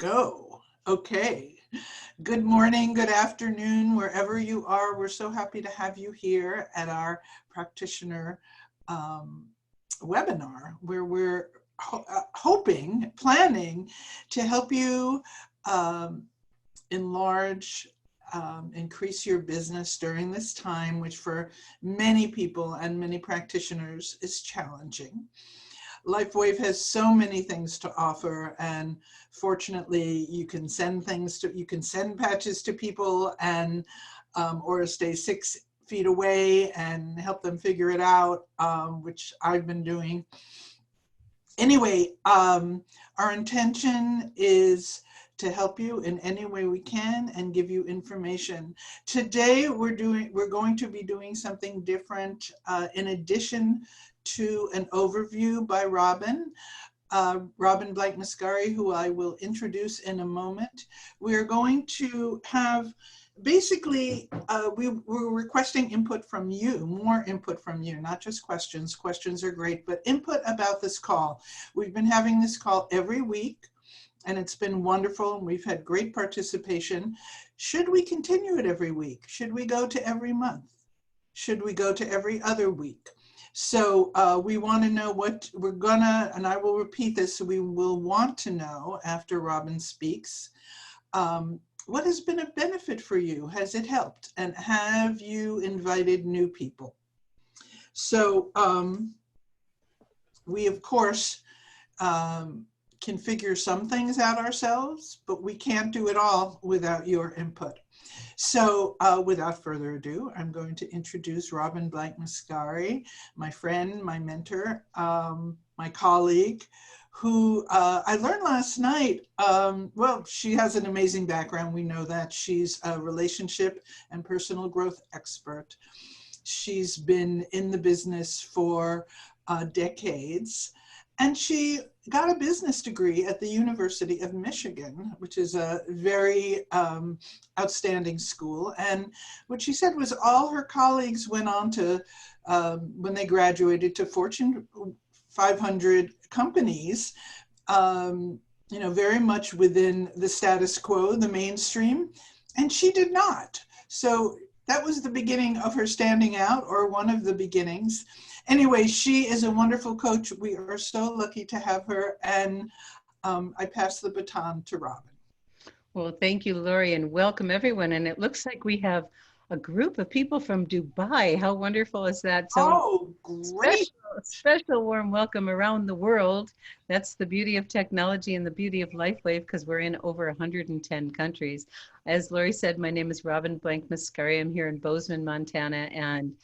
go. Okay. Good morning, good afternoon, wherever you are. We're so happy to have you here at our practitioner um, webinar, where we're planning to help you um, enlarge, increase your business during this time, which for many people and many practitioners is challenging. LifeWave has so many things to offer, and fortunately you can send patches to people and or stay 6 feet away and help them figure it out, which I've been doing. Anyway, our intention is to help you in any way we can and give you information. Today we're going to be doing something different in addition to an overview by Robin Blank-Mascari, who I will introduce in a moment. We're going to have basically, we're requesting input from you, more input from you, not just questions. Questions are great, but input about this call. We've been having this call every week, and it's been wonderful, and we've had great participation. Should we continue it every week? Should we go to every month? Should we go to every other week? So we want to know what we're gonna, and I will repeat this, so we will want to know after Robin speaks, what has been a benefit for you? Has it helped? And have you invited new people? So we, of course, can figure some things out ourselves, but we can't do it all without your input. So without further ado, I'm going to introduce Robin Blank-Mascari, my friend, my mentor, my colleague, who I learned last night, well, she has an amazing background. We know that. She's a relationship and personal growth expert. She's been in the business for decades. And she got a business degree at the University of Michigan, which is a very outstanding school. And what she said was all her colleagues went on to, when they graduated, to Fortune 500 companies, you know, very much within the status quo, the mainstream, and she did not. So that was the beginning of her standing out, or one of the beginnings. Anyway, she is a wonderful coach. We are so lucky to have her, and I pass the baton to Robin. Well, thank you, Lori, and welcome everyone. And it looks like we have a group of people from Dubai. How wonderful is that? So, oh, great. Special warm welcome around the world. That's the beauty of technology and the beauty of LifeWave, because we're in over 110 countries. As Lori said, my name is Robin Blank-Mascari. I'm here in Bozeman, Montana, and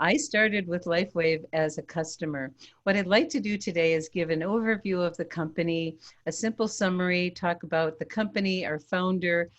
I started with LifeWave as a customer. What I'd like to do today is give an overview of the company, a simple summary, talk about the company, our founder,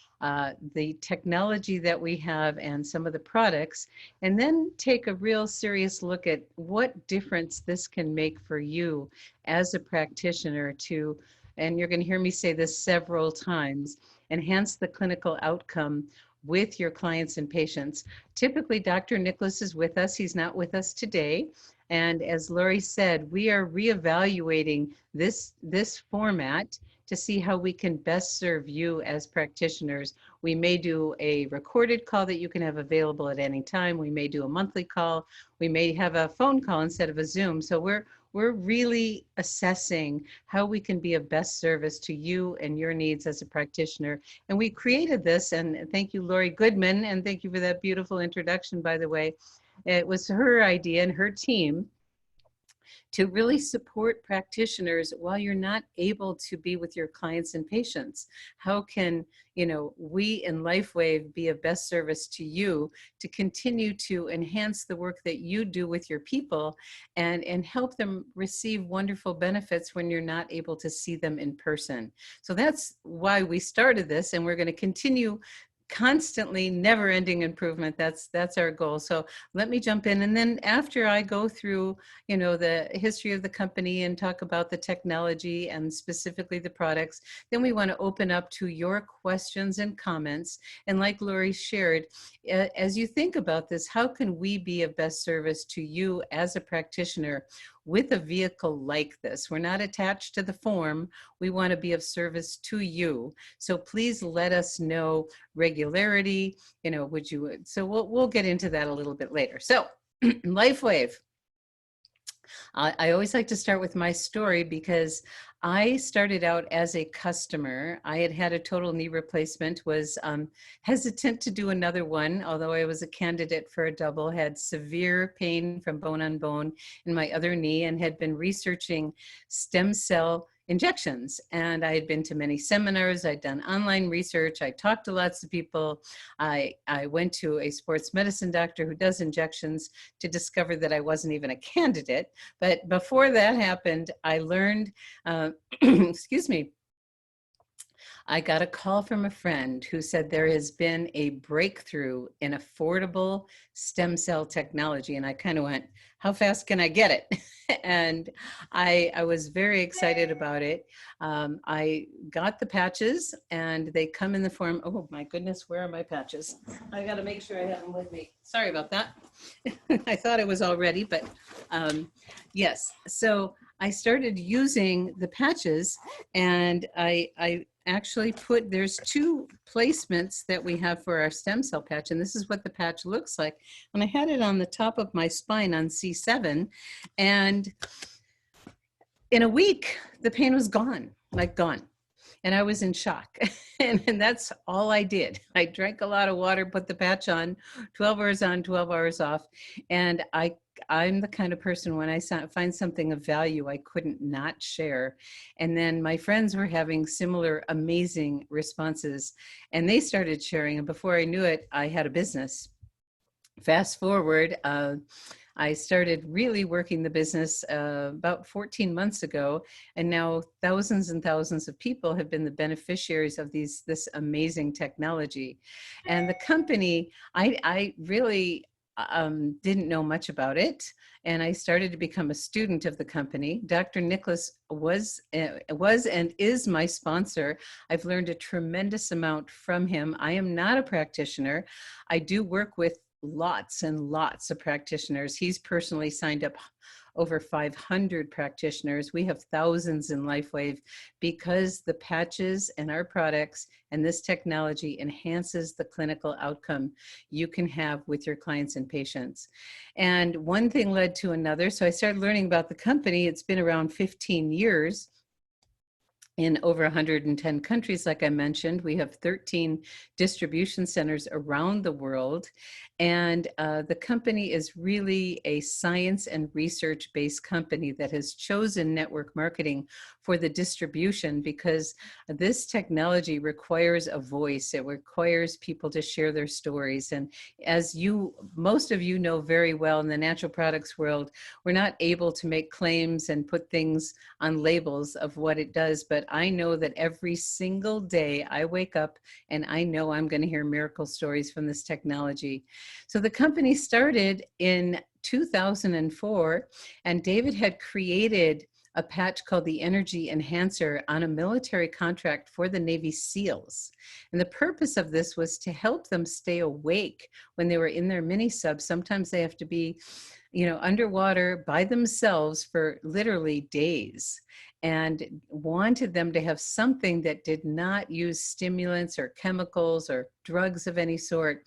the technology that we have, and some of the products, and then take a real serious look at what difference this can make for you as a practitioner to, and you're going to hear me say this several times, enhance the clinical outcome with your clients and patients. Typically, Dr. Nicholas is with us. He's not with us today. And as Lori said, we are reevaluating this format to see how we can best serve you as practitioners. We may do a recorded call that you can have available at any time. We may do a monthly call. We may have a phone call instead of a Zoom. So we're really assessing how we can be of best service to you and your needs as a practitioner. And we created this, and thank you, Lori Goodman, and thank you for that beautiful introduction, by the way. It was her idea and her team to really support practitioners while you're not able to be with your clients and patients. How can, you know, we in LifeWave be of best service to you to continue to enhance the work that you do with your people and help them receive wonderful benefits when you're not able to see them in person. So that's why we started this, and we're going to continue constantly never-ending improvement. That's our goal. So let me jump in, and then after I go through, you know, the history of the company and talk about the technology and specifically the products, then we want to open up to your questions and comments. And like Lori shared, as you think about this, how can we be of best service to you as a practitioner? with a vehicle like this. We're not attached to the form. We want to be of service to you. So please let us know regularity, so we'll get into that a little bit later. So LifeWave. I always like to start with my story because I started out as a customer. I had had a total knee replacement, was hesitant to do another one, although I was a candidate for a double, had severe pain from bone on bone in my other knee, and had been researching stem cell injections. And I had been to many seminars, I'd done online research, I talked to lots of people. I went to a sports medicine doctor who does injections to discover that I wasn't even a candidate. But before that happened, I learned, excuse me, I got a call from a friend who said there has been a breakthrough in affordable stem cell technology. And I kind of went, how fast can I get it? And I was very excited about it. I got the patches, and they come in the form, oh my goodness, where are my patches? I got to make sure I have them with me. Sorry about that. I thought it was all ready, but yes. So I started using the patches, and I actually there's two placements that we have for our stem cell patch, and this is what the patch looks like. And I had it on the top of my spine on C7, and in a week, the pain was gone, like gone. And I was in shock. and that's all I did. I drank a lot of water, put the patch on, 12 hours on, 12 hours off. And I'm the kind of person, when I find something of value, I couldn't not share. And then my friends were having similar amazing responses, and they started sharing. And before I knew it, I had a business. Fast forward, I started really working the business about 14 months ago, and now thousands and thousands of people have been the beneficiaries of this amazing technology. And the company, I really didn't know much about it, and I started to become a student of the company. Dr. Nicholas was and is my sponsor. I've learned a tremendous amount from him. I am not a practitioner. I do work with lots and lots of practitioners. He's personally signed up over 500 practitioners. We have thousands in LifeWave because the patches and our products and this technology enhances the clinical outcome you can have with your clients and patients. And one thing led to another. So I started learning about the company. It's been around 15 years. In over 110 countries, like I mentioned. We have 13 distribution centers around the world. And the company is really a science and research-based company that has chosen network marketing for the distribution because this technology requires a voice. It requires people to share their stories. And as most of you know very well, in the natural products world, we're not able to make claims and put things on labels of what it does, but I know that every single day I wake up and I know I'm going to hear miracle stories from this technology. So the company started in 2004, and David had created a patch called the Energy Enhancer on a military contract for the Navy SEALs. And the purpose of this was to help them stay awake when they were in their mini subs. Sometimes they have to be, underwater by themselves for literally days, and wanted them to have something that did not use stimulants or chemicals or drugs of any sort.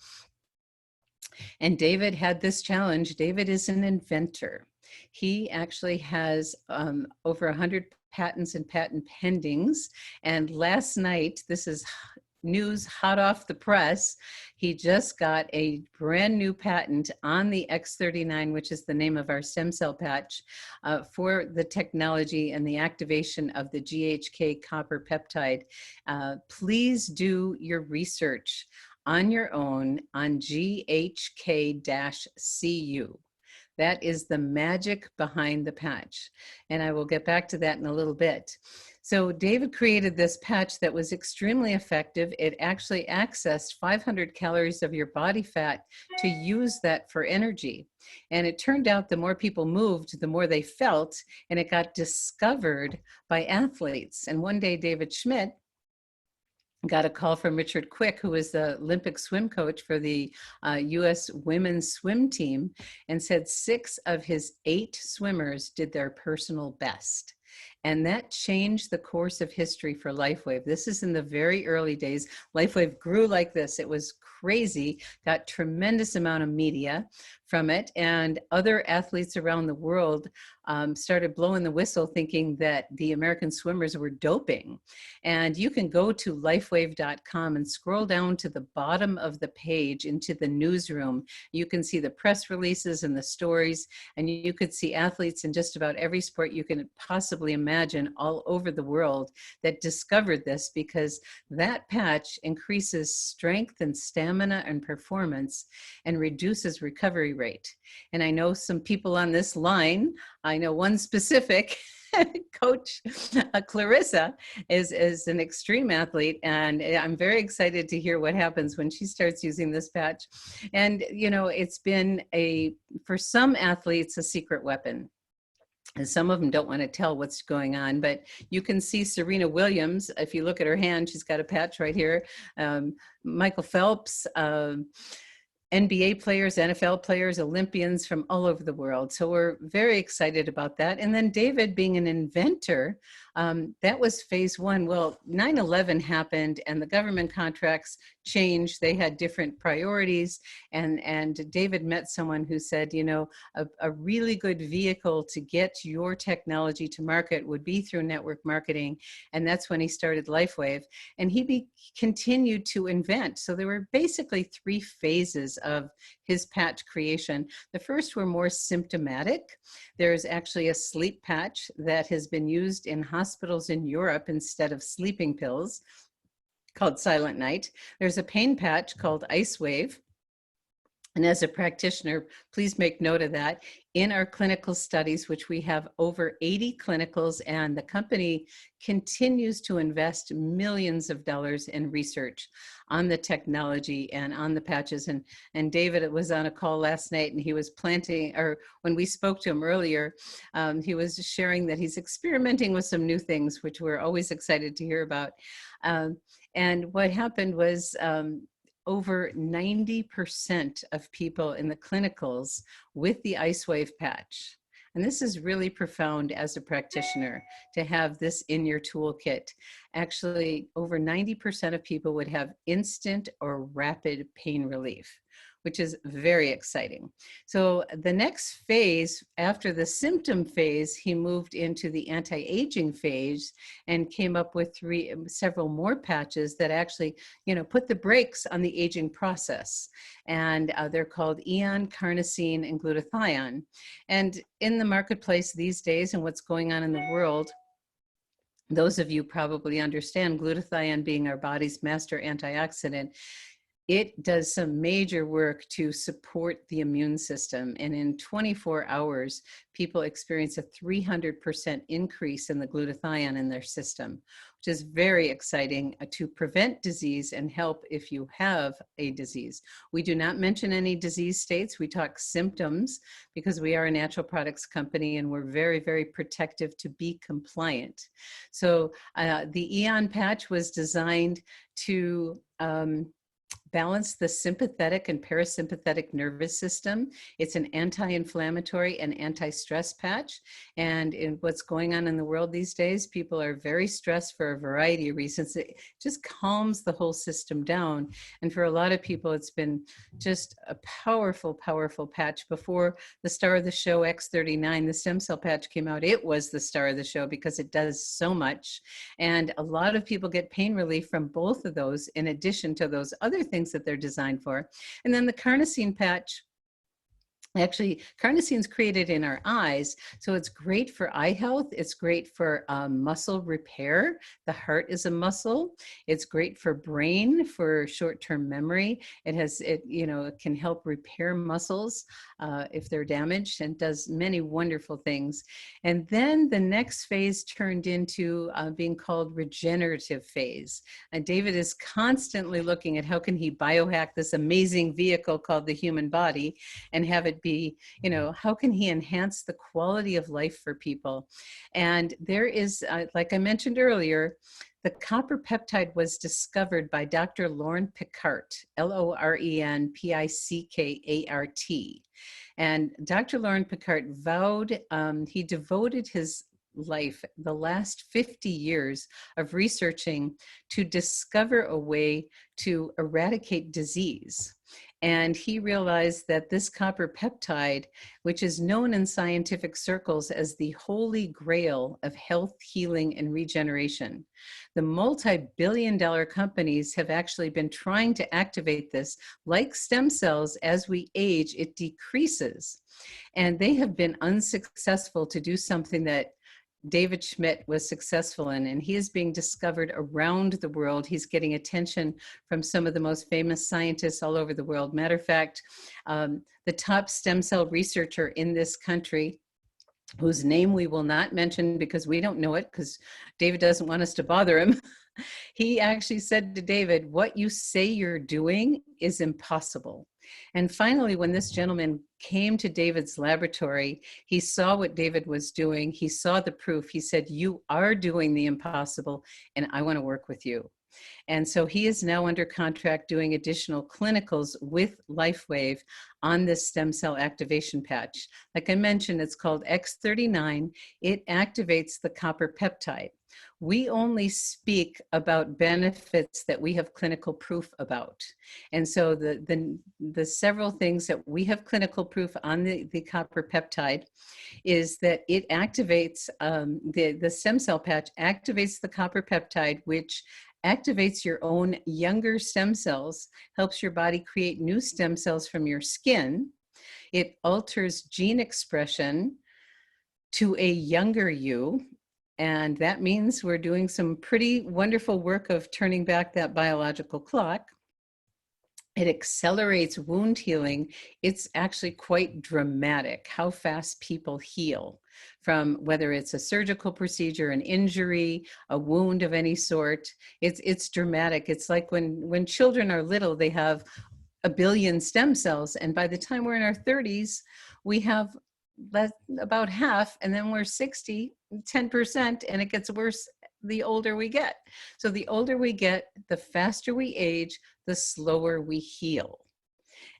And David had this challenge. David is an inventor. He actually has over 100 patents and patent pendings. And last night, this is news hot off the press, he just got a brand new patent on the X39, which is the name of our stem cell patch, for the technology and the activation of the GHK copper peptide. Please do your research on your own on GHK-CU. That is the magic behind the patch. And I will get back to that in a little bit. So David created this patch that was extremely effective. It actually accessed 500 calories of your body fat to use that for energy. And it turned out the more people moved, the more they felt, and it got discovered by athletes. And one day David Schmidt got a call from Richard Quick, who was the Olympic swim coach for the U.S. women's swim team, and said 6 of his 8 swimmers did their personal best. And that changed the course of history for LifeWave. This is in the very early days. LifeWave grew like this. It was crazy, got tremendous amount of media from it, and other athletes around the world started blowing the whistle thinking that the American swimmers were doping. And you can go to lifewave.com and scroll down to the bottom of the page into the newsroom. You can see the press releases and the stories, and you could see athletes in just about every sport you can possibly imagine all over the world that discovered this, because that patch increases strength and stamina and performance and reduces recovery rate. And I know some people on this line, I know one specific coach, Clarissa, is an extreme athlete, and I'm very excited to hear what happens when she starts using this patch. And, you know, it's been for some athletes, a secret weapon. And some of them don't want to tell what's going on, but you can see Serena Williams. If you look at her hand, she's got a patch right here. Michael Phelps, NBA players, NFL players, Olympians from all over the world. So we're very excited about that. And then David, being an inventor, that was phase 1. Well, 9/11 happened and the government contracts changed. They had different priorities. And David met someone who said, you know, a really good vehicle to get your technology to market would be through network marketing. And that's when he started LifeWave. And he continued to invent. So there were basically 3 phases of his patch creation. The first were more symptomatic. There's actually a sleep patch that has been used in hospitals in Europe instead of sleeping pills, called Silent Night. There's a pain patch called Ice Wave. And as a practitioner, please make note of that. In our clinical studies, which we have over 80 clinicals, and the company continues to invest millions of dollars in research on the technology and on the patches. And David was on a call last night, and he was when we spoke to him earlier, he was sharing that he's experimenting with some new things, which we're always excited to hear about. And what happened was, over 90% of people in the clinicals with the Ice Wave patch. And this is really profound as a practitioner to have this in your toolkit. Actually, over 90% of people would have instant or rapid pain relief, which is very exciting. So the next phase, after the symptom phase, he moved into the anti-aging phase and came up with several more patches that actually, you know, put the brakes on the aging process. And they're called Eon, Carnosine, and Glutathione. And in the marketplace these days, and what's going on in the world, those of you probably understand glutathione being our body's master antioxidant. It does some major work to support the immune system. And in 24 hours, people experience a 300% increase in the glutathione in their system, which is very exciting to prevent disease and help if you have a disease. We do not mention any disease states. We talk symptoms because we are a natural products company and we're very, very protective to be compliant. So the Eon patch was designed to balance the sympathetic and parasympathetic nervous system. It's an anti-inflammatory and anti-stress patch. And in what's going on in the world these days, people are very stressed for a variety of reasons. It just calms the whole system down. And for a lot of people, it's been just a powerful, powerful patch. Before the star of the show, X39, the stem cell patch came out, it was the star of the show because it does so much. And a lot of people get pain relief from both of those in addition to those other things that they're designed for. And then the carnosine patch, actually, carnosine is created in our eyes, so it's great for eye health. It's great for muscle repair. The heart is a muscle. It's great for brain, for short-term memory. It can help repair muscles if they're damaged, and does many wonderful things. And then the next phase turned into being called regenerative phase. And David is constantly looking at how can he biohack this amazing vehicle called the human body and have it be, how can he enhance the quality of life for people? And there is, like I mentioned earlier, the copper peptide was discovered by Dr. Loren Pickart, Lorenpickart. And Dr. Loren Pickart he devoted his life, the last 50 years of researching to discover a way to eradicate disease. And he realized that this copper peptide, which is known in scientific circles as the holy grail of health, healing, and regeneration, the multi-billion-dollar companies have actually been trying to activate this. Like stem cells, as we age, it decreases. And they have been unsuccessful to do something that David Schmidt was successful in, and he is being discovered around the world. He's getting attention from some of the most famous scientists all over the world. Matter of fact, the top stem cell researcher in this country, whose name we will not mention because we don't know it, because David doesn't want us to bother him. He actually said to David, "What you say you're doing is impossible." And finally, when this gentleman came to David's laboratory, he saw what David was doing. He saw the proof. He said, "You are doing the impossible, and I want to work with you." And so he is now under contract doing additional clinicals with LifeWave on this stem cell activation patch. Like I mentioned, it's called X39. It activates the copper peptide. We only speak about benefits that we have clinical proof about. And so the several things that we have clinical proof on the copper peptide is that it activates, the stem cell patch activates the copper peptide, which activates your own younger stem cells, helps your body create new stem cells from your skin. It alters gene expression to a younger you. And that means we're doing some pretty wonderful work of turning back that biological clock. It accelerates wound healing. It's actually quite dramatic how fast people heal from whether it's a surgical procedure, an injury, a wound of any sort. It's dramatic. It's like when children are little, they have a billion stem cells. And by the time we're in our 30s, we have about half, and then we're 60, 10%, and it gets worse the older we get. So the older we get, the faster we age, the slower we heal.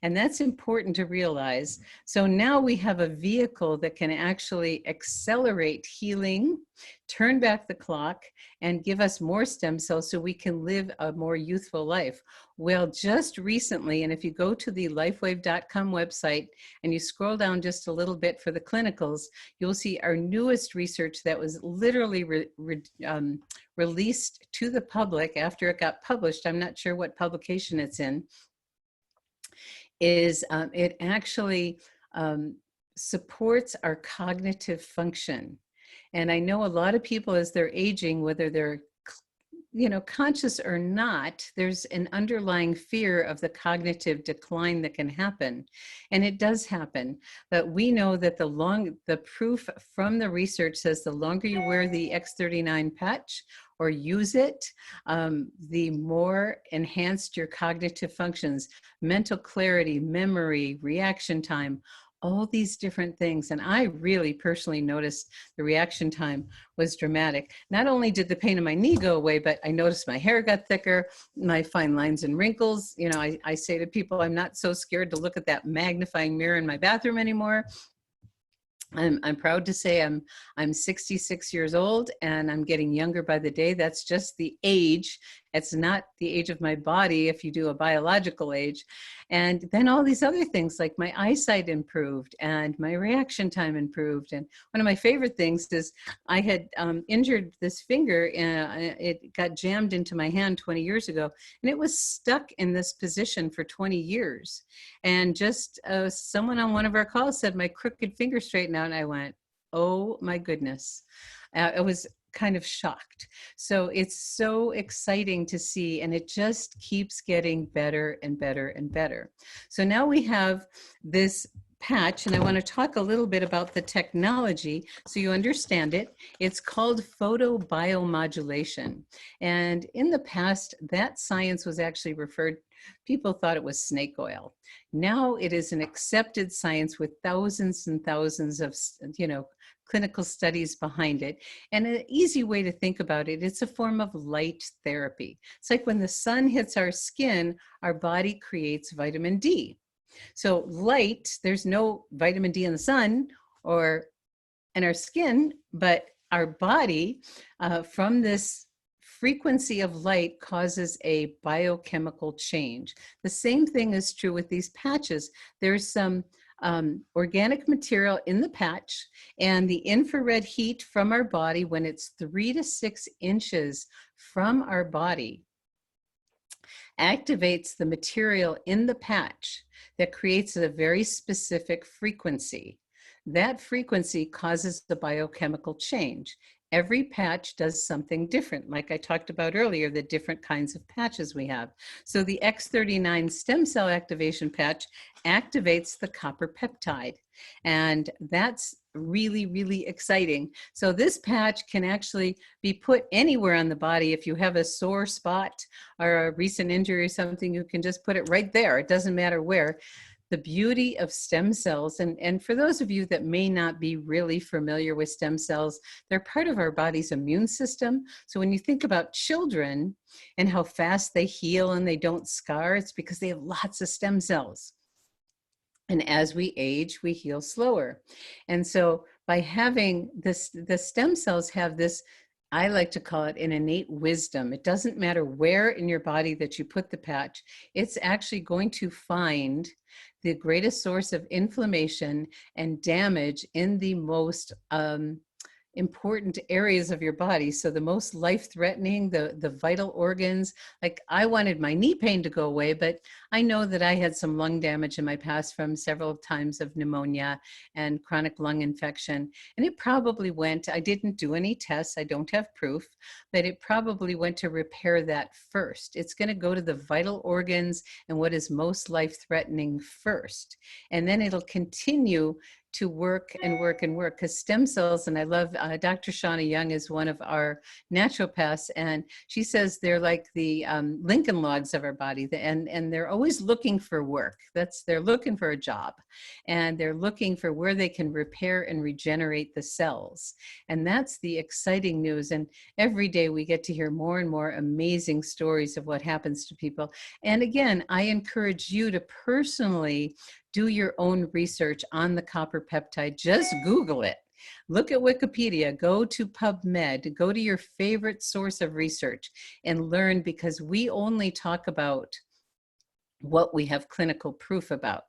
And that's important to realize. So now we have a vehicle that can actually accelerate healing, turn back the clock, and give us more stem cells so we can live a more youthful life. Well, just recently, and if you go to the lifewave.com website and you scroll down just a little bit for the clinicals, you'll see our newest research that was literally released to the public after it got published. I'm not sure what publication it's in. It actually supports our cognitive function. And I know a lot of people, as they're aging, whether they're conscious or not, there's an underlying fear of the cognitive decline that can happen. And it does happen. But we know that the proof from the research says the longer you wear the X39 patch or use it, the more enhanced your cognitive functions, mental clarity, memory, reaction time, all these different things. And I really personally noticed the reaction time was dramatic. Not only did the pain in my knee go away, but I noticed my hair got thicker, my fine lines and wrinkles. I say to people, I'm not so scared to look at that magnifying mirror in my bathroom anymore. I'm proud to say I'm 66 years old, and I'm getting younger by the day. That's just the age. It's not the age of my body if you do a biological age. And then all these other things, like my eyesight improved and my reaction time improved. And one of my favorite things is I had injured this finger, and it got jammed into my hand 20 years ago, and it was stuck in this position for 20 years. And just someone on one of our calls said my crooked finger straightened out, and I went, oh my goodness. I was kind of shocked. So it's so exciting to see, and it just keeps getting better and better and better. So now we have this patch, and I want to talk a little bit about the technology so you understand it. It's called photobiomodulation. And in the past, that science was actually referred, people thought it was snake oil. Now it is an accepted science with thousands and thousands of, clinical studies behind it. And an easy way to think about it, it's a form of light therapy. It's like when the sun hits our skin, our body creates vitamin D. So light, there's no vitamin D in the sun or in our skin, but our body from this frequency of light causes a biochemical change. The same thing is true with these patches. There's some organic material in the patch, and the infrared heat from our body, when it's 3 to 6 inches from our body, activates the material in the patch that creates a very specific frequency. That frequency causes the biochemical change. Every patch does something different. Like I talked about earlier, the different kinds of patches we have. So the X39 stem cell activation patch activates the copper peptide. And that's really, really exciting. So this patch can actually be put anywhere on the body. If you have a sore spot or a recent injury or something, you can just put it right there. It doesn't matter where. The beauty of stem cells, and for those of you that may not be really familiar with stem cells, they're part of our body's immune system. So when you think about children and how fast they heal and they don't scar, it's because they have lots of stem cells. And as we age, we heal slower. And so by having this, the stem cells have this, I like to call it an innate wisdom. It doesn't matter where in your body that you put the patch, it's actually going to find the greatest source of inflammation and damage in the most important areas of your body. So the most life-threatening, the vital organs. Like I wanted my knee pain to go away, but I know that I had some lung damage in my past from several times of pneumonia and chronic lung infection. And it probably went, I didn't do any tests, I don't have proof, but it probably went to repair that first. It's going to go to the vital organs and what is most life-threatening first. And then it'll continue to work and work and work, because stem cells, and I love Dr. Shauna Young is one of our naturopaths, and she says they're like the Lincoln logs of our body, and they're always looking for work. They're looking for a job, and they're looking for where they can repair and regenerate the cells. And that's the exciting news. And every day we get to hear more and more amazing stories of what happens to people. And again, I encourage you to personally do your own research on the copper peptide. Just Google it. Look at Wikipedia, go to PubMed, go to your favorite source of research and learn, because we only talk about what we have clinical proof about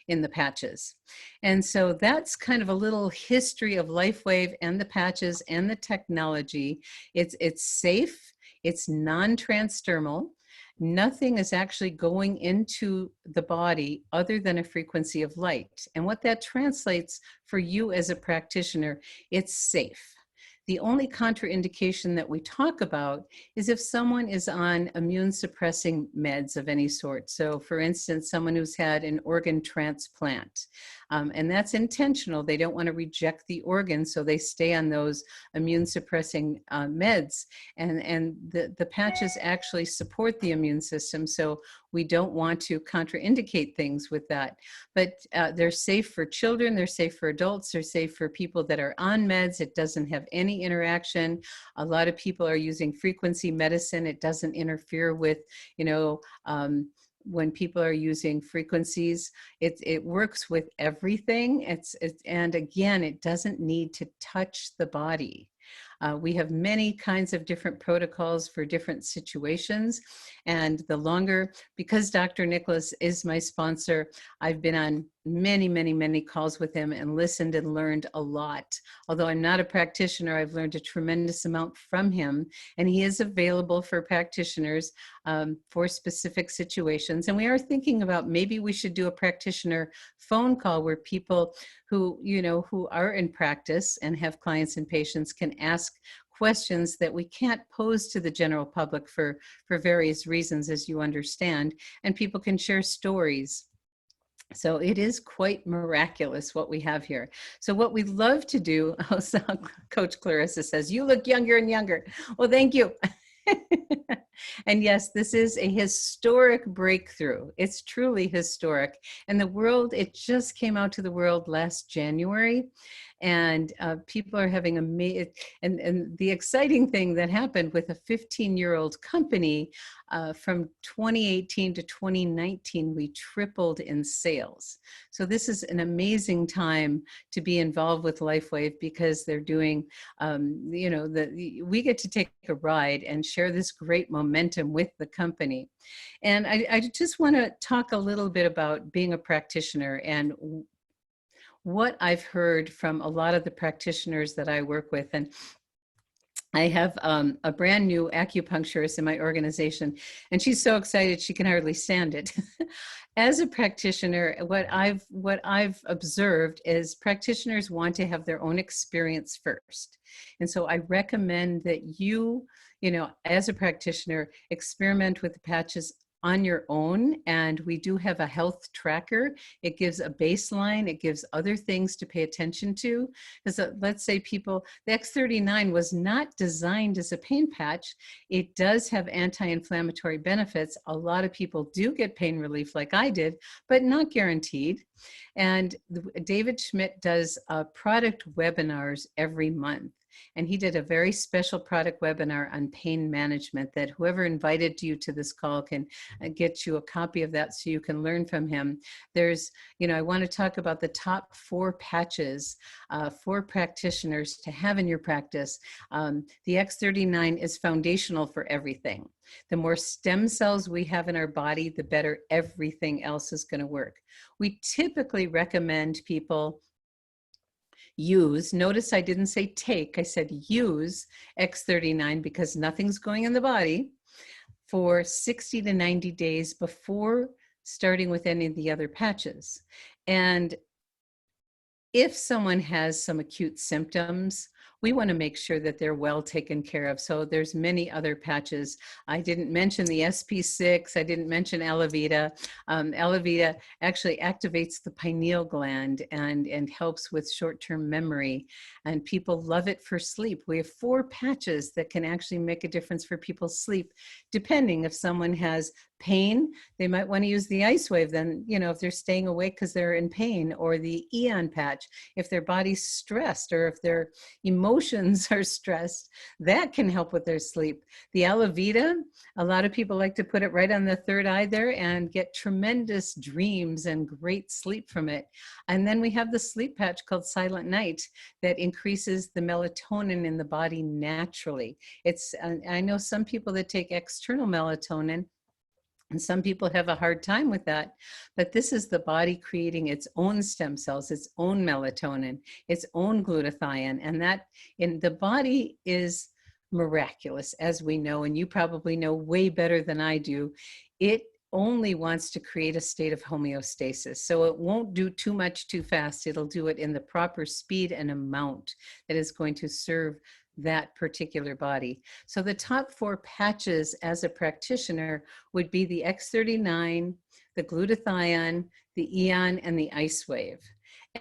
in the patches. And so that's kind of a little history of LifeWave and the patches and the technology. It's safe, it's non-transdermal. Nothing is actually going into the body other than a frequency of light. And what that translates for you as a practitioner, it's safe. The only contraindication that we talk about is if someone is on immune suppressing meds of any sort. So for instance, someone who's had an organ transplant, and that's intentional. They don't want to reject the organ, so they stay on those immune suppressing meds. And the patches actually support the immune system, so we don't want to contraindicate things with that. But they're safe for children, they're safe for adults, they're safe for people that are on meds. It doesn't have any interaction. A lot of people are using frequency medicine. It doesn't interfere with, when people are using frequencies, it works with everything. And again, it doesn't need to touch the body. We have many kinds of different protocols for different situations. And the longer, because Dr. Nicholas is my sponsor, I've been on many, many, many calls with him and listened and learned a lot. Although I'm not a practitioner, I've learned a tremendous amount from him. And he is available for practitioners for specific situations. And we are thinking about maybe we should do a practitioner phone call where people who are in practice and have clients and patients can ask questions that we can't pose to the general public for various reasons, as you understand, and people can share stories So it is quite miraculous what we have here. So what we love to do, oh, so Coach Clarissa says, you look younger and younger. Well, thank you. And yes, this is a historic breakthrough. It's truly historic. And the world, it just came out to the world last January. And people are having amazing, and the exciting thing that happened with a 15-year-old company, from 2018 to 2019, we tripled in sales. So this is an amazing time to be involved with LifeWave, because they're doing, we get to take a ride and share this great momentum with the company. And I just want to talk a little bit about being a practitioner and what I've heard from a lot of the practitioners that I work with. And I have a brand new acupuncturist in my organization, and she's so excited she can hardly stand it. As a practitioner, what I've observed is practitioners want to have their own experience first. And so I recommend that as a practitioner, experiment with the patches on your own. And we do have a health tracker. It gives a baseline. It gives other things to pay attention to. Because let's say the X39 was not designed as a pain patch. It does have anti-inflammatory benefits. A lot of people do get pain relief like I did, but not guaranteed. And David Schmidt does product webinars every month. And he did a very special product webinar on pain management that whoever invited you to this call can get you a copy of that so you can learn from him. I want to talk about the top 4 patches for practitioners to have in your practice. The X39 is foundational for everything. The more stem cells we have in our body, the better everything else is going to work. We typically recommend people notice I didn't say take, I said use X39, because nothing's going in the body, for 60 to 90 days before starting with any of the other patches. And if someone has some acute symptoms, we want to make sure that they're well taken care of. So there's many other patches. I didn't mention the SP6. I didn't mention Alavita. Alavita actually activates the pineal gland and helps with short-term memory. And people love it for sleep. We have 4 patches that can actually make a difference for people's sleep, depending if someone has pain, they might want to use the ice wave then, if they're staying awake because they're in pain, or the Eon patch, if their body's stressed or if their emotions are stressed, that can help with their sleep. The Alavita, a lot of people like to put it right on the third eye there and get tremendous dreams and great sleep from it. And then we have the sleep patch called Silent Night that increases the melatonin in the body naturally. I know some people that take external melatonin, and some people have a hard time with that, but this is the body creating its own stem cells, its own melatonin, its own glutathione, and that in the body is miraculous, as we know, and you probably know way better than I do. It only wants to create a state of homeostasis. So it won't do too much too fast. It'll do it in the proper speed and amount that is going to serve that particular body. So the top 4 patches as a practitioner would be the X39, the glutathione, the Eon, and the ice wave.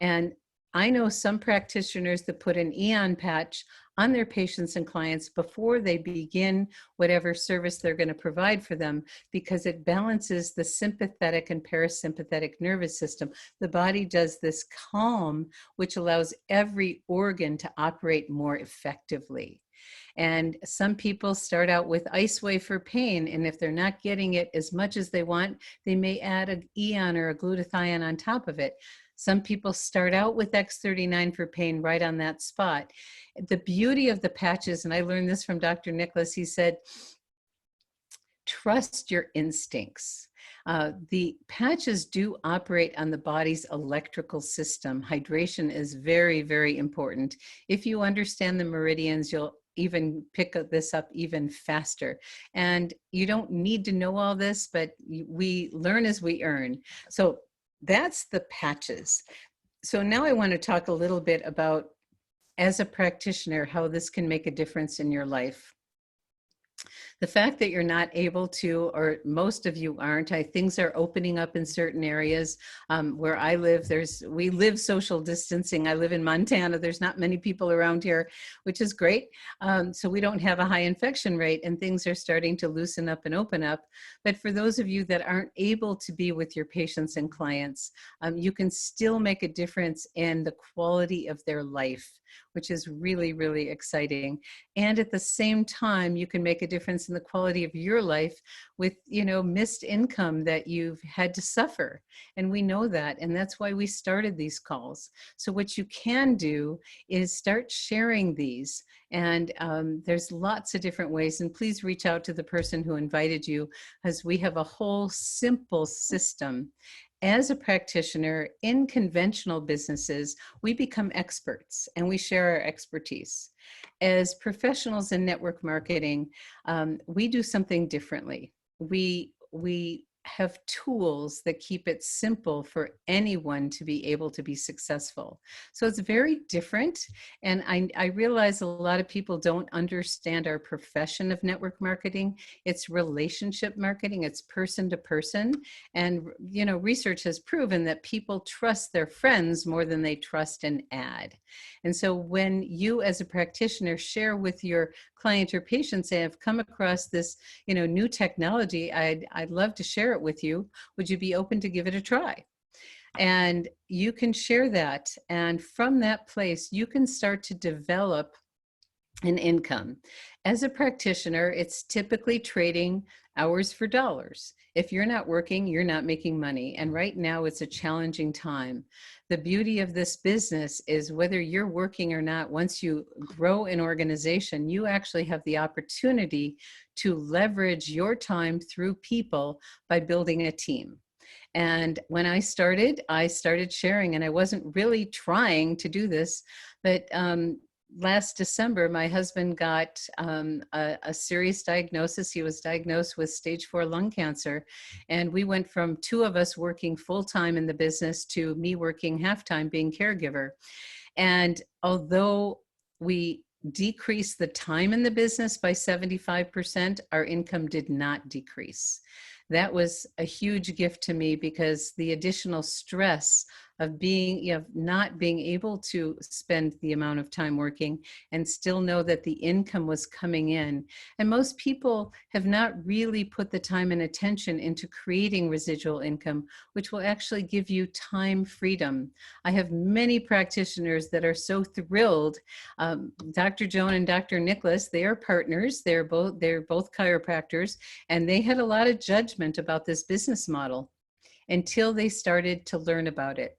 And I know some practitioners that put an Eon patch on their patients and clients before they begin whatever service they're going to provide for them, because it balances the sympathetic and parasympathetic nervous system. The body does this calm, which allows every organ to operate more effectively. And some people start out with ice wave for pain, and if they're not getting it as much as they want, they may add an Eon or a glutathione on top of it. Some people start out with X39 for pain right on that spot. The beauty of the patches, and I learned this from Dr. Nicholas, he said, trust your instincts. The patches do operate on the body's electrical system. Hydration is very, very important. If you understand the meridians, you'll even pick this up even faster. And you don't need to know all this, but we learn as we earn. So that's the patches. So now I want to talk a little bit about, as a practitioner, how this can make a difference in your life. The fact that you're not able to, or most of you aren't, things are opening up in certain areas. Where I live, we live social distancing. I live in Montana. There's not many people around here, which is great. So we don't have a high infection rate, and things are starting to loosen up and open up. But for those of you that aren't able to be with your patients and clients, you can still make a difference in the quality of their life, which is really, really exciting. And at the same time, you can make a difference in the quality of your life with, missed income that you've had to suffer. And we know that. And that's why we started these calls. So what you can do is start sharing these. And there's lots of different ways. And please reach out to the person who invited you, as we have a whole simple system. As a practitioner in conventional businesses, we become experts and we share our expertise. As professionals in network marketing, we do something differently. We have tools that keep it simple for anyone to be able to be successful. So it's very different. And I realize a lot of people don't understand our profession of network marketing. It's relationship marketing. It's person to person. And, research has proven that people trust their friends more than they trust an ad. And so when you as a practitioner share with your client or patient, say, I've come across this, new technology, I'd love to share it with you. Would you be open to give it a try? And you can share that. And from that place, you can start to develop an income. As a practitioner, it's typically trading hours for dollars. If you're not working, you're not making money. And right now it's a challenging time. The beauty of this business is whether you're working or not, once you grow an organization, you actually have the opportunity to leverage your time through people by building a team. And when I started sharing, and I wasn't really trying to do this, but last December, my husband got a serious diagnosis. He was diagnosed with stage 4 lung cancer. And we went from 2 of us working full-time in the business to me working half-time being caregiver. And although we decreased the time in the business by 75%, our income did not decrease. That was a huge gift to me, because the additional stress of not being able to spend the amount of time working and still know that the income was coming in. And most people have not really put the time and attention into creating residual income, which will actually give you time freedom. I have many practitioners that are so thrilled. Dr. Joan and Dr. Nicholas, they are partners. They're both chiropractors, and they had a lot of judgment about this business model until they started to learn about it.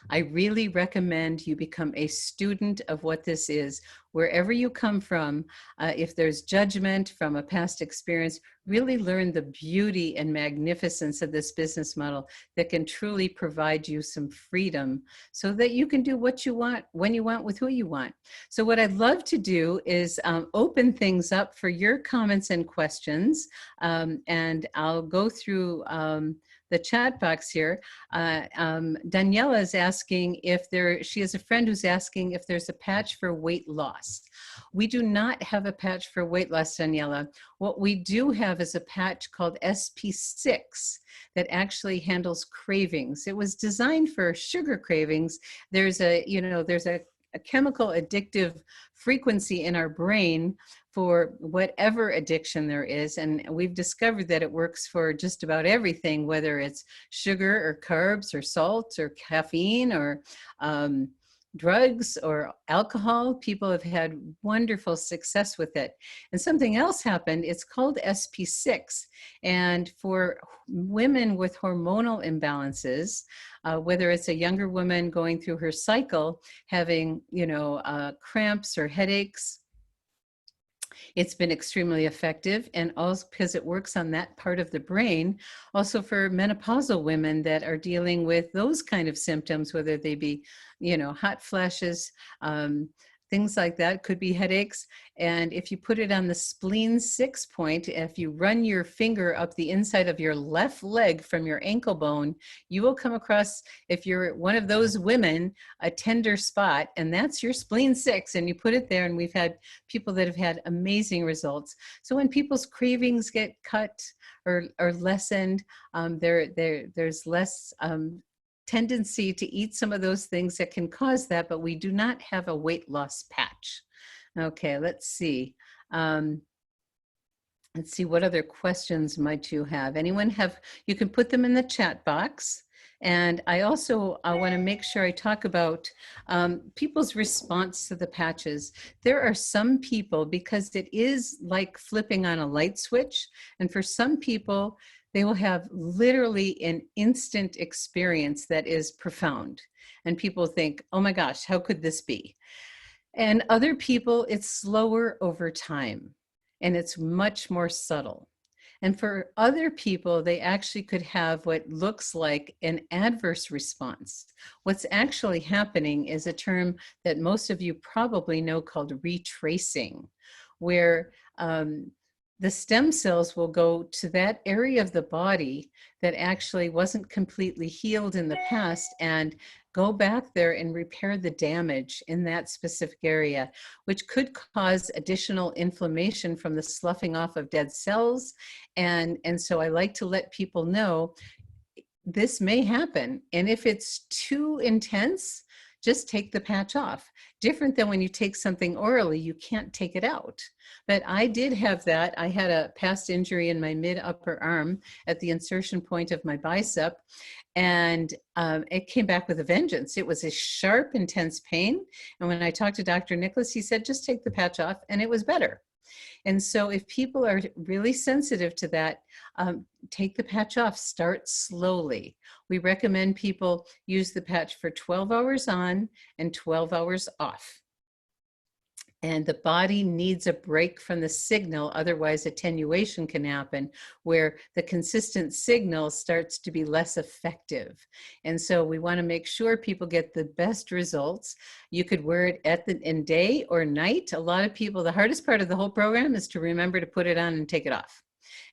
I really recommend you become a student of what this is. Wherever you come from, if there's judgment from a past experience, really learn the beauty and magnificence of this business model that can truly provide you some freedom so that you can do what you want, when you want, with who you want. So what I'd love to do is open things up for your comments and questions, and I'll go through the chat box here. Daniela is asking she has a friend who's asking if there's a patch for weight loss. We do not have a patch for weight loss, Daniela. What we do have is a patch called SP6 that actually handles cravings. It was designed for sugar cravings. There's a chemical addictive frequency in our brain for whatever addiction there is. And we've discovered that it works for just about everything, whether it's sugar or carbs or salt or caffeine or drugs or alcohol. People have had wonderful success with it. And something else happened. It's called SP6. And for women with hormonal imbalances, whether it's a younger woman going through her cycle, having, cramps or headaches, it's been extremely effective, and also because it works on that part of the brain. Also for menopausal women that are dealing with those kind of symptoms, whether they be, hot flashes, things like that. Could be headaches. And if you put it on the spleen 6 point, if you run your finger up the inside of your left leg from your ankle bone, you will come across, if you're one of those women, a tender spot, and that's your spleen 6. And you put it there, and we've had people that have had amazing results. So when people's cravings get cut or lessened, there's less tendency to eat some of those things that can cause that, but we do not have a weight loss patch. Okay, let's see. Let's see, what other questions might you have? Anyone have, you can put them in the chat box. And I also want to make sure I talk about people's response to the patches. There are some people, because it is like flipping on a light switch, and for some people, they will have literally an instant experience that is profound. And people think, oh my gosh, how could this be? And other people, it's slower over time, and it's much more subtle. And for other people, they actually could have what looks like an adverse response. What's actually happening is a term that most of you probably know called retracing, where the stem cells will go to that area of the body that actually wasn't completely healed in the past and go back there and repair the damage in that specific area, which could cause additional inflammation from the sloughing off of dead cells. And so I like to let people know this may happen. And if it's too intense, just take the patch off. Different than when you take something orally, you can't take it out. But I did have that. I had a past injury in my mid-upper arm at the insertion point of my bicep, and it came back with a vengeance. It was a sharp, intense pain. And when I talked to Dr. Nicholas, he said, just take the patch off, and it was better. And so if people are really sensitive to that, take the patch off, start slowly. We recommend people use the patch for 12 hours on and 12 hours off. And the body needs a break from the signal, otherwise attenuation can happen, where the consistent signal starts to be less effective. And so we want to make sure people get the best results. You could wear it in day or night. A lot of people, the hardest part of the whole program is to remember to put it on and take it off.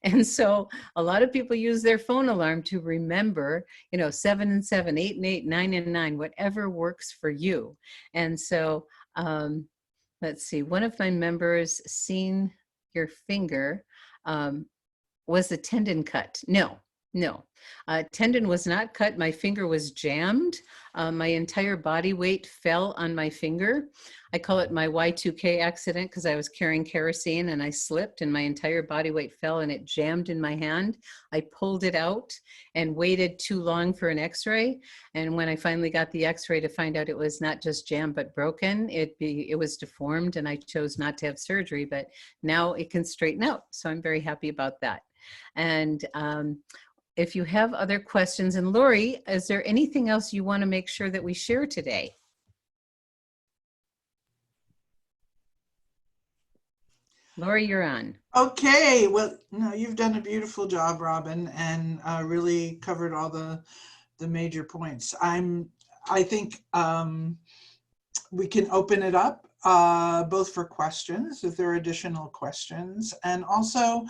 And so a lot of people use their phone alarm to remember, 7 and 7, 8 and 8, 9 and 9, whatever works for you. And so, let's see, one of my members seen your finger. Was the tendon cut? No. Tendon was not cut. My finger was jammed. My entire body weight fell on my finger. I call it my Y2K accident because I was carrying kerosene and I slipped and my entire body weight fell and it jammed in my hand. I pulled it out and waited too long for an x-ray. And when I finally got the x-ray to find out it was not just jammed but broken, it was deformed, and I chose not to have surgery, but now it can straighten out. So I'm very happy about that. And if you have other questions, and Lori, is there anything else you want to make sure that we share today? Lori, you're on. Okay, well, no, you've done a beautiful job, Robin, and really covered all the major points. I think we can open it up both for questions, if there are additional questions, and also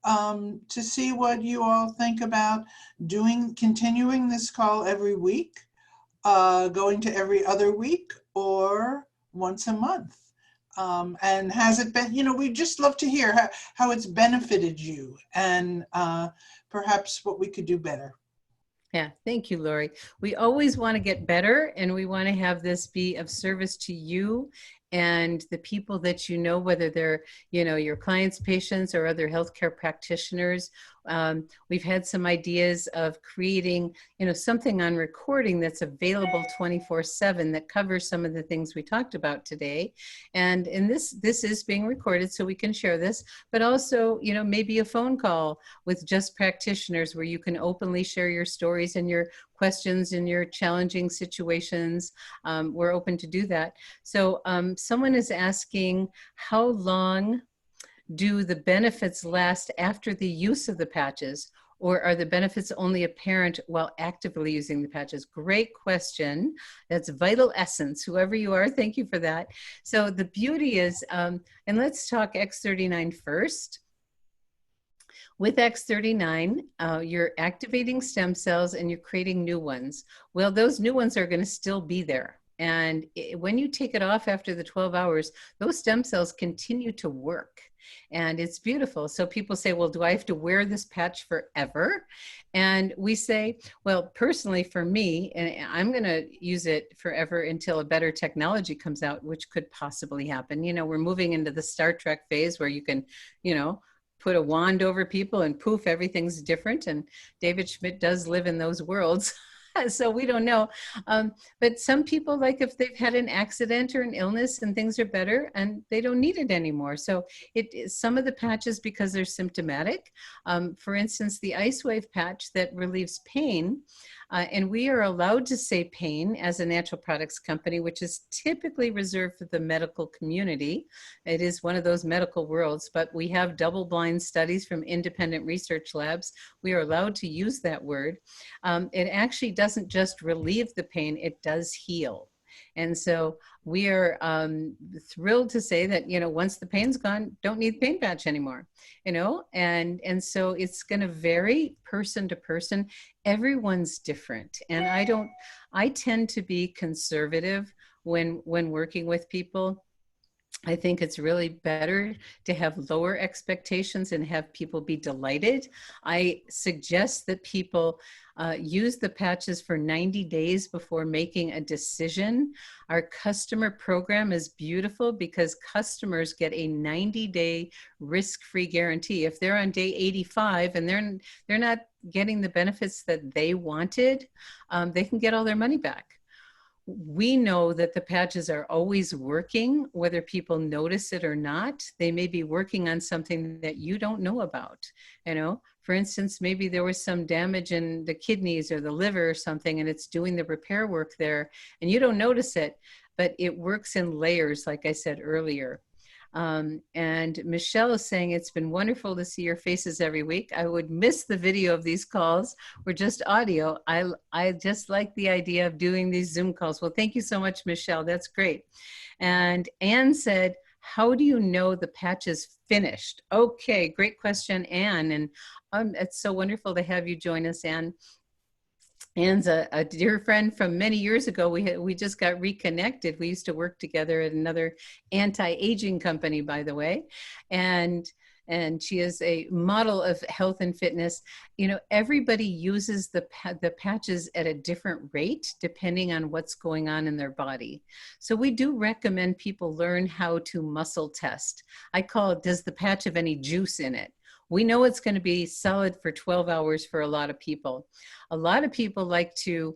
to see what you all think about continuing this call every week, going to every other week, or once a month. And has it been, we'd just love to hear how it's benefited you, and perhaps what we could do better. Yeah, thank you, Lori. We always want to get better, and we want to have this be of service to you and the people that you know, whether they're, your clients, patients, or other healthcare practitioners. We've had some ideas of creating, something on recording that's available 24/7 that covers some of the things we talked about today. And this is being recorded, so we can share this, but also, maybe a phone call with just practitioners where you can openly share your stories and your questions in your challenging situations. We're open to do that. So someone is asking, how long do the benefits last after the use of the patches, Or are the benefits only apparent while actively using the patches? Great question. That's vital essence. Whoever you are, thank you for that. So the beauty is, and let's talk X39 first. With X39, you're activating stem cells and you're creating new ones. Well, those new ones are going to still be there. And when you take it off after the 12 hours, those stem cells continue to work. And it's beautiful. So people say, well, do I have to wear this patch forever? And we say, well, personally for me, and I'm going to use it forever until a better technology comes out, which could possibly happen. You know, we're moving into the Star Trek phase where you can, you know, put a wand over people and poof, everything's different. And David Schmidt does live in those worlds. So we don't know. But some people, like if they've had an accident or an illness and things are better and they don't need it anymore. So some of the patches, because they're symptomatic, for instance, the Ice Wave patch that relieves pain, and we are allowed to say pain as a natural products company, which is typically reserved for the medical community. It is one of those medical worlds, but we have double-blind studies from independent research labs. We are allowed to use that word. It actually doesn't just relieve the pain, it does heal. And so we are thrilled to say that, you know, once the pain's gone, don't need pain patch anymore, you know, and so it's going to vary person to person. Everyone's different. And I tend to be conservative when working with people. I think it's really better to have lower expectations and have people be delighted. I suggest that people use the patches for 90 days before making a decision. Our customer program is beautiful because customers get a 90-day risk-free guarantee. If they're on day 85 and they're not getting the benefits that they wanted, they can get all their money back. We know that the patches are always working, whether people notice it or not. They may be working on something that you don't know about. You know, for instance, maybe there was some damage in the kidneys or the liver or something, and it's doing the repair work there, and you don't notice it, but it works in layers, like I said earlier. And Michelle is saying, it's been wonderful to see your faces every week. I would miss the video of these calls. We're just audio. I just like the idea of doing these Zoom calls. Well, thank you so much, Michelle. That's great. And Anne said, how do you know the patch is finished? Okay, great question, Anne. And it's so wonderful to have you join us, Anne. Anne's a dear friend from many years ago. We just got reconnected. We used to work together at another anti-aging company, by the way. And she is a model of health and fitness. You know, everybody uses the patches at a different rate depending on what's going on in their body. So we do recommend people learn how to muscle test. I call it, does the patch have any juice in it? We know it's going to be solid for 12 hours for a lot of people. A lot of people like to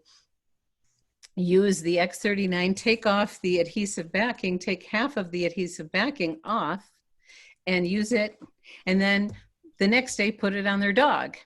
use the X39, take off the adhesive backing, take half of the adhesive backing off and use it. And then the next day, put it on their dog.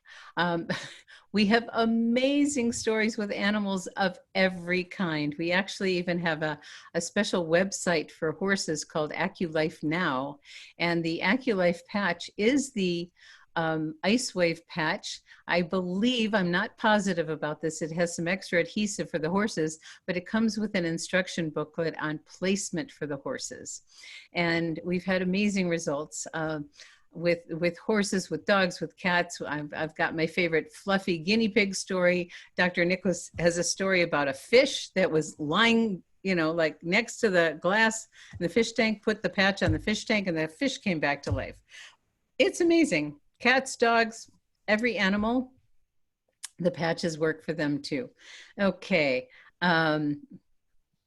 We have amazing stories with animals of every kind. We actually even have a special website for horses called AccuLife Now. And the AccuLife patch is the Ice Wave patch. I believe, I'm not positive about this, it has some extra adhesive for the horses, but it comes with an instruction booklet on placement for the horses. And we've had amazing results. With horses, with dogs, with cats. I've got my favorite fluffy guinea pig story. Dr. Nicholas has a story about a fish that was lying, you know, like next to the glass in the fish tank, put the patch on the fish tank, and the fish came back to life. It's amazing. Cats, dogs, every animal, the patches work for them too. Okay.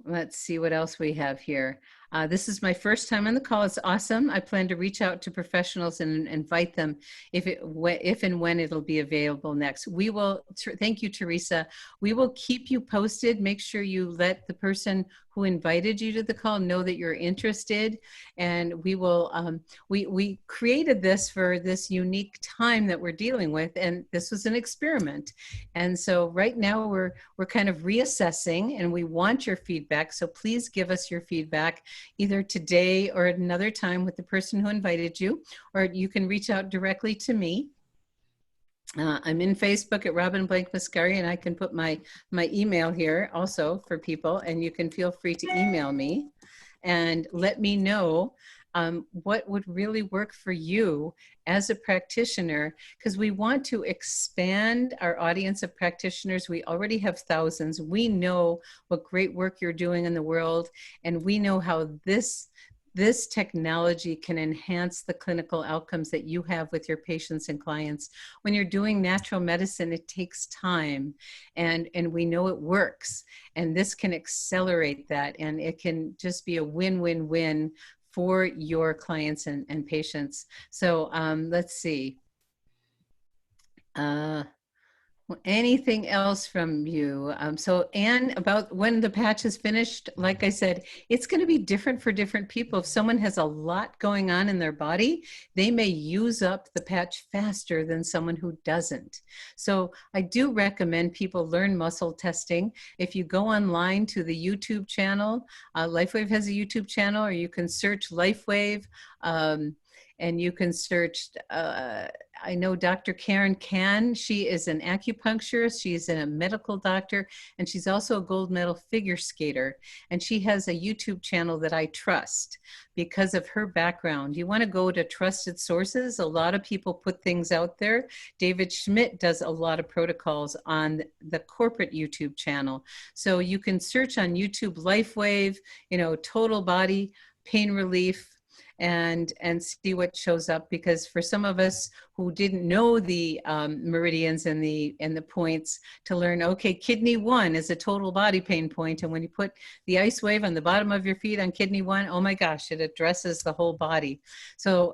Let's see what else we have here. This is my first time on the call. It's awesome. I plan to reach out to professionals and invite them if and when it'll be available next. We will, thank you, Teresa. We will keep you posted. Make sure you let the person who invited you to the call know that you're interested. And we will, we created this for this unique time that we're dealing with, and this was an experiment. And so right now we're kind of reassessing, and we want your feedback. So please give us your feedback either today or at another time with the person who invited you, or you can reach out directly to me. I'm in Facebook at Robin Blank Mascari, and I can put my email here also for people, and you can feel free to email me and let me know what would really work for you as a practitioner, because we want to expand our audience of practitioners. We already have thousands. We know what great work you're doing in the world, and we know how this technology can enhance the clinical outcomes that you have with your patients and clients. When you're doing natural medicine, it takes time, and we know it works. And this can accelerate that, and it can just be a win-win-win for your clients and patients. So let's see. Anything else from you? So Anne, about when the patch is finished, like I said, it's going to be different for different people. If someone has a lot going on in their body, they may use up the patch faster than someone who doesn't. So I do recommend people learn muscle testing. If you go online to the YouTube channel, LifeWave has a YouTube channel, or you can search LifeWave. And you can search, I know Dr. Karen Can, she is an acupuncturist, she's a medical doctor, and she's also a gold medal figure skater. And she has a YouTube channel that I trust because of her background. You want to go to trusted sources. A lot of people put things out there. David Schmidt does a lot of protocols on the corporate YouTube channel. So you can search on YouTube LifeWave, total body pain relief, and see what shows up, because for some of us who didn't know the meridians and the points, to learn, okay, kidney 1 is a total body pain point, and when you put the ice wave on the bottom of your feet on kidney 1, oh my gosh, it addresses the whole body. So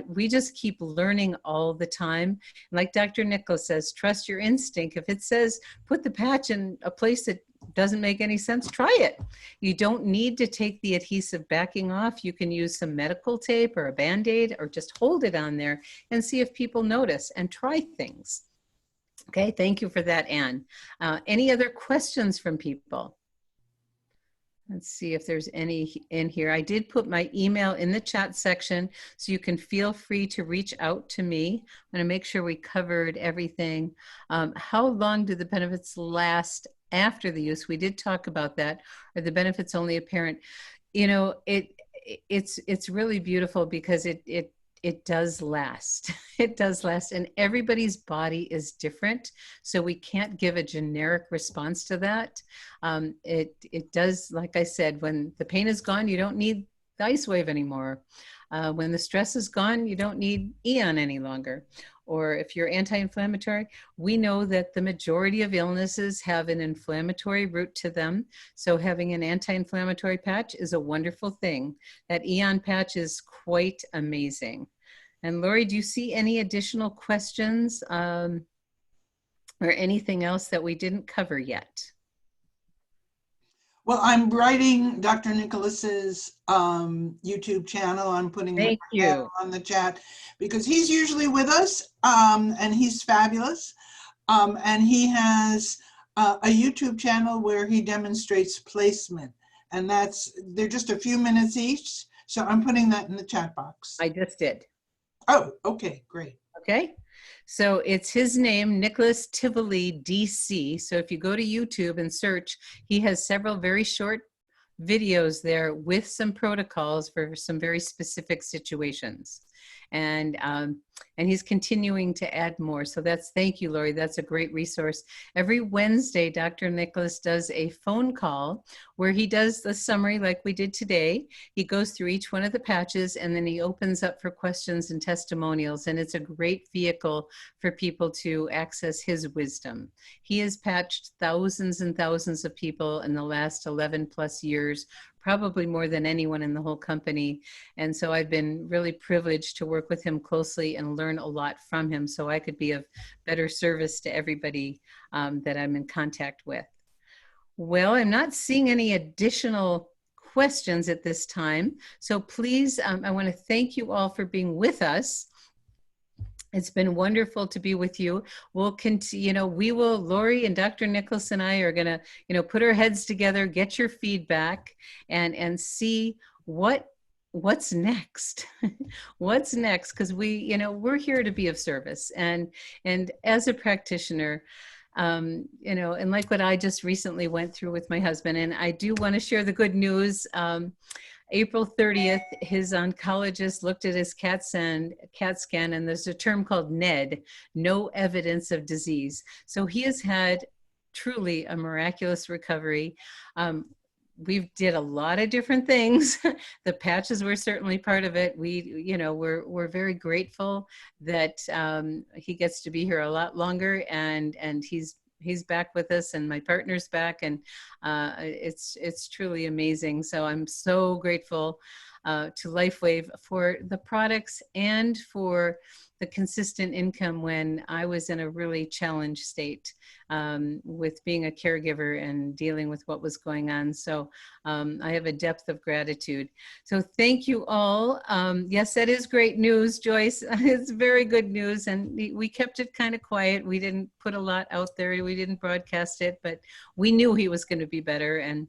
we just keep learning all the time. Like Dr. Nicholas says, trust your instinct. If it says put the patch in a place that doesn't make any sense, try it. You don't need to take the adhesive backing off. You can use some medical tape or a Band-Aid, or just hold it on there and see if people notice, and try things. Okay, thank you for that, Anne. Any other questions from people? Let's see if there's any in here. I did put my email in the chat section, so you can feel free to reach out to me. I'm going to make sure we covered everything. How long do the benefits last after the use? We did talk about that. Are the benefits only apparent? It's really beautiful, because it does last. It does last, and everybody's body is different, so we can't give a generic response to that. It does, like I said, when the pain is gone, you don't need the ice wave anymore. When the stress is gone, you don't need Eon any longer. Or if you're anti-inflammatory, we know that the majority of illnesses have an inflammatory root to them. So having an anti-inflammatory patch is a wonderful thing. That Eon patch is quite amazing. And Lori, do you see any additional questions or anything else that we didn't cover yet? Well, I'm writing Dr. Nicholas's YouTube channel. I'm putting it on the chat, because he's usually with us, and he's fabulous. And he has a YouTube channel where he demonstrates placement, and they're just a few minutes each. So I'm putting that in the chat box. I just did. Oh, okay, great. Okay. So it's his name, Nicholas Tivoli, DC. So if you go to YouTube and search, he has several very short videos there with some protocols for some very specific situations. And he's continuing to add more. So thank you, Lori. That's a great resource. Every Wednesday, Dr. Nicholas does a phone call where he does the summary like we did today. He goes through each one of the patches, and then he opens up for questions and testimonials. And it's a great vehicle for people to access his wisdom. He has patched thousands and thousands of people in the last 11 plus years, probably more than anyone in the whole company. And so I've been really privileged to work with him closely and learn a lot from him, so I could be of better service to everybody that I'm in contact with. Well, I'm not seeing any additional questions at this time. So please, I want to thank you all for being with us. It's been wonderful to be with you. We'll continue, Lori and Dr. Nicholas and I are going to, put our heads together, get your feedback, and see what what's next? What's next? Because we're here to be of service, and as a practitioner, and like what I just recently went through with my husband, and I do want to share the good news. April 30th, his oncologist looked at his CAT scan, and there's a term called NED, no evidence of disease. So he has had truly a miraculous recovery. We did a lot of different things. The patches were certainly part of it. We're very grateful that he gets to be here a lot longer, and he's back with us, and my partner's back, and it's truly amazing. So I'm so grateful to LifeWave for the products and for the consistent income when I was in a really challenged state with being a caregiver and dealing with what was going on. So I have a depth of gratitude. So thank you all. Yes, that is great news, Joyce. It's very good news. And we kept it kind of quiet. We didn't put a lot out there. We didn't broadcast it, but we knew he was going to be better. And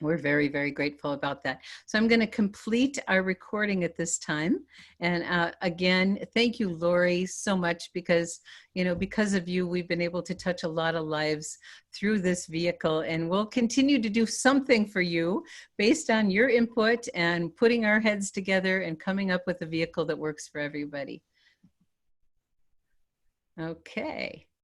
we're very, very grateful about that. So I'm going to complete our recording at this time. And again, thank you, Lori, so much, because, because of you, we've been able to touch a lot of lives through this vehicle. And we'll continue to do something for you based on your input and putting our heads together and coming up with a vehicle that works for everybody. Okay.